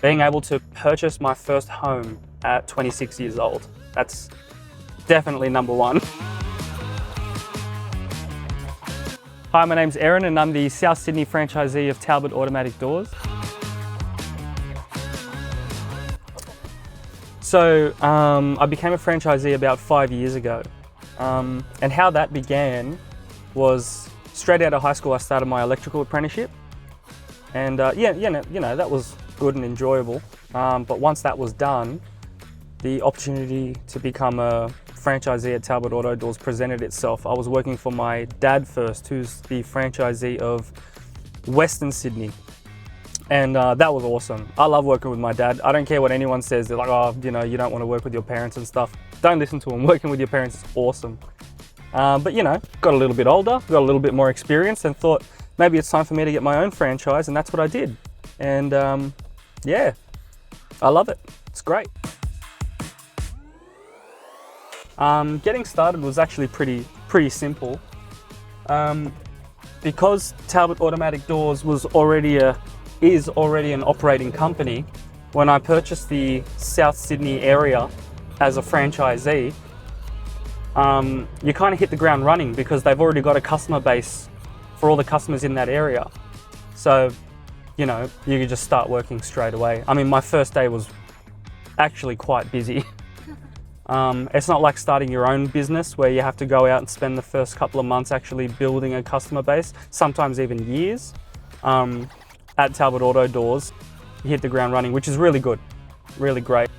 being able to purchase my first home at 26 years old. That's definitely number one. Hi, my name's Eren and I'm the South Sydney franchisee of Talbot Automatic Doors. So I became a franchisee about 5 years ago. And how that began was straight out of high school. I started my electrical apprenticeship, and that was good and enjoyable. But once that was done, the opportunity to become a franchisee at Talbot Auto Doors presented itself. I was working for my dad first, who's the franchisee of Western Sydney. And that was awesome. I love working with my dad. I don't care what anyone says. They're like, oh, you don't want to work with your parents and stuff. Don't listen to them. Working with your parents is awesome. But got a little bit older, got a little bit more experience and thought maybe it's time for me to get my own franchise, and that's what I did. And yeah, I love it. It's great. Getting started was actually pretty simple. Because Talbot Automatic Doors is already an operating company. When I purchased the South Sydney area as a franchisee, you kind of hit the ground running because they've already got a customer base for all the customers in that area. So, you could just start working straight away. I mean, my first day was actually quite busy. It's not like starting your own business where you have to go out and spend the first couple of months actually building a customer base, sometimes even years. At Talbot Auto Doors, you hit the ground running, which is really good, really great.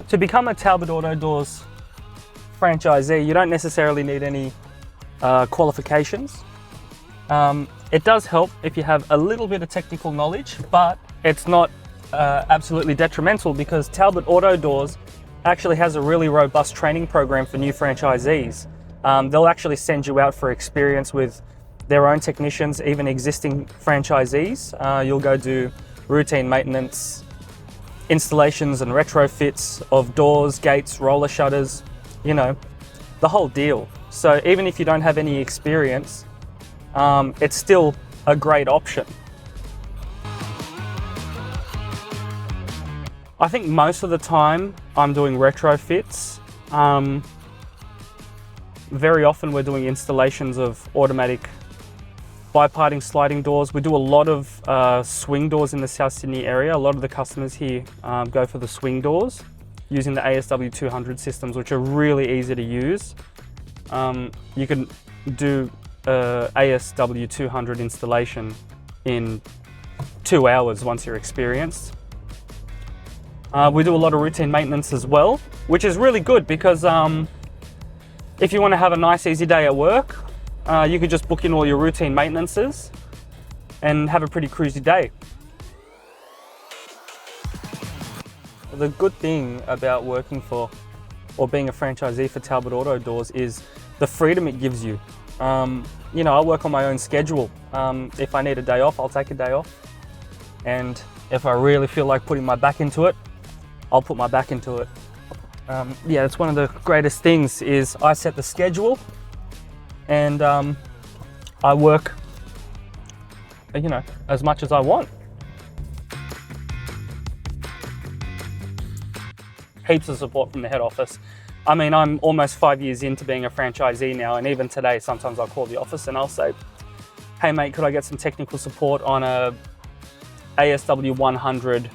To become a Talbot Auto Doors franchisee, you don't necessarily need any qualifications. It does help if you have a little bit of technical knowledge, but it's not absolutely detrimental because Talbot Auto Doors actually has a really robust training program for new franchisees. They'll actually send you out for experience with their own technicians, even existing franchisees. You'll go do routine maintenance, installations and retrofits of doors, gates, roller shutters, the whole deal. So even if you don't have any experience, it's still a great option. I think most of the time I'm doing retrofits. Very often we're doing installations of automatic biparting sliding doors. We do a lot of swing doors in the South Sydney area. A lot of the customers here go for the swing doors using the ASW 200 systems, which are really easy to use. You can do ASW 200 installation in 2 hours once you're experienced. We do a lot of routine maintenance as well, which is really good because if you want to have a nice easy day at work, you could just book in all your routine maintenances and have a pretty cruisy day. The good thing about working for or being a franchisee for Talbot Auto Doors is the freedom it gives you. I work on my own schedule. If I need a day off, I'll take a day off. And if I really feel like putting my back into it, I'll put my back into it. It's one of the greatest things is I set the schedule and I work, as much as I want. Heaps of support from the head office. I mean, I'm almost 5 years into being a franchisee now, and even today, sometimes I'll call the office and I'll say, hey mate, could I get some technical support on a ASW 100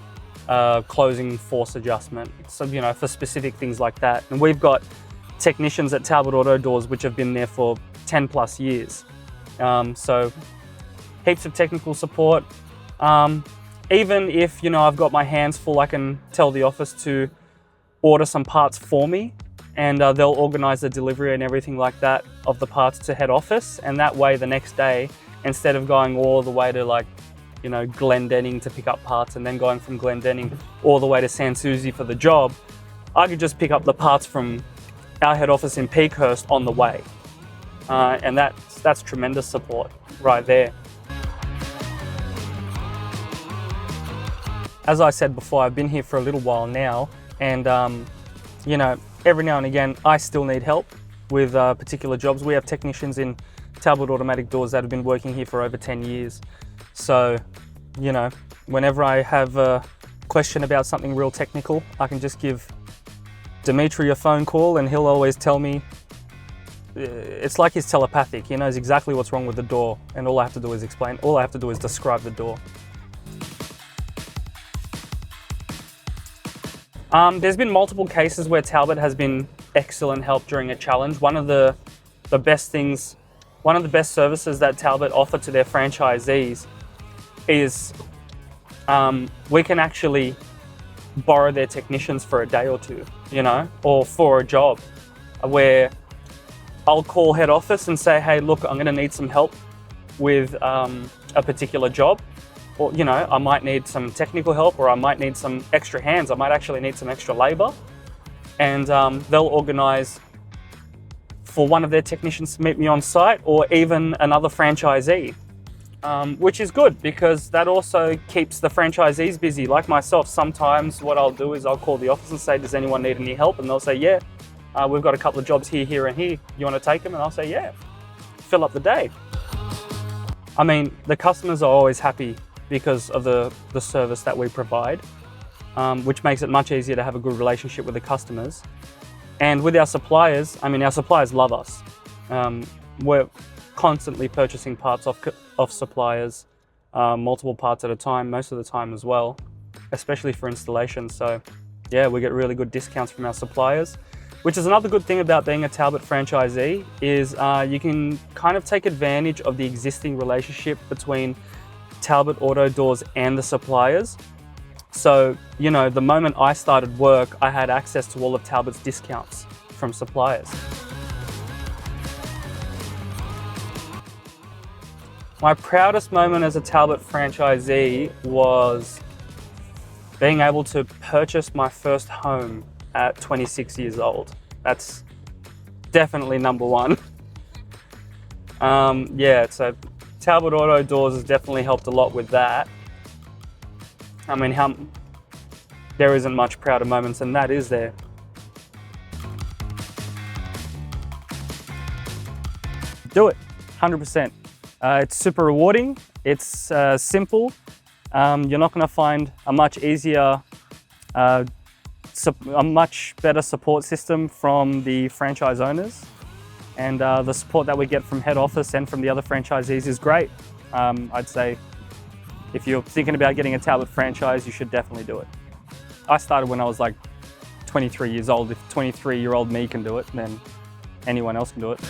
closing force adjustment? So, for specific things like that. And we've got technicians at Talbot Auto Doors which have been there for 10 plus years. So heaps of technical support. Even if, I've got my hands full, I can tell the office to order some parts for me and they'll organize the delivery and everything like that of the parts to head office. And that way the next day, instead of going all the way to Glendenning to pick up parts and then going from Glendenning all the way to Sans Souci for the job, I could just pick up the parts from our head office in Peakhurst on the way. And that's tremendous support right there. As I said before, I've been here for a little while now, and every now and again, I still need help with particular jobs. We have technicians in Talbot Automatic Doors that have been working here for over 10 years. So, Whenever I have a question about something real technical, I can just give Dimitri a phone call and he'll always tell me. It's like he's telepathic. He knows exactly what's wrong with the door, and all I have to do is explain. All I have to do is describe the door. There's been multiple cases where Talbot has been excellent help during a challenge. One of the best services that Talbot offer to their franchisees is we can actually borrow their technicians for a day or two, or for a job, where I'll call head office and say, hey, look, I'm going to need some help with a particular job. Or, I might need some technical help, or I might need some extra hands. I might actually need some extra labor. And they'll organize for one of their technicians to meet me on site, or even another franchisee, which is good because that also keeps the franchisees busy. Like myself, sometimes what I'll do is I'll call the office and say, does anyone need any help? And they'll say, yeah, we've got a couple of jobs here, here, and here. You want to take them? And I'll say, yeah, fill up the day. I mean, the customers are always happy because of the service that we provide, which makes it much easier to have a good relationship with the customers. And with our suppliers, our suppliers love us. We're constantly purchasing parts off suppliers, multiple parts at a time, most of the time as well, especially for installation. So yeah, we get really good discounts from our suppliers, which is another good thing about being a Talbot franchisee, is you can kind of take advantage of the existing relationship between Talbot Auto Doors and the suppliers. So, the moment I started work, I had access to all of Talbot's discounts from suppliers. My proudest moment as a Talbot franchisee was being able to purchase my first home at 26 years old. That's definitely number one. So Talbot Auto Doors has definitely helped a lot with that. There isn't much prouder moments than that, is there? Do it, 100%. It's super rewarding, it's simple. You're not gonna find a much easier, a much better support system from the franchise owners. And the support that we get from head office and from the other franchisees is great. I'd say if you're thinking about getting a Talbot franchise, you should definitely do it. I started when I was like 23 years old. If 23-year-old me can do it, then anyone else can do it.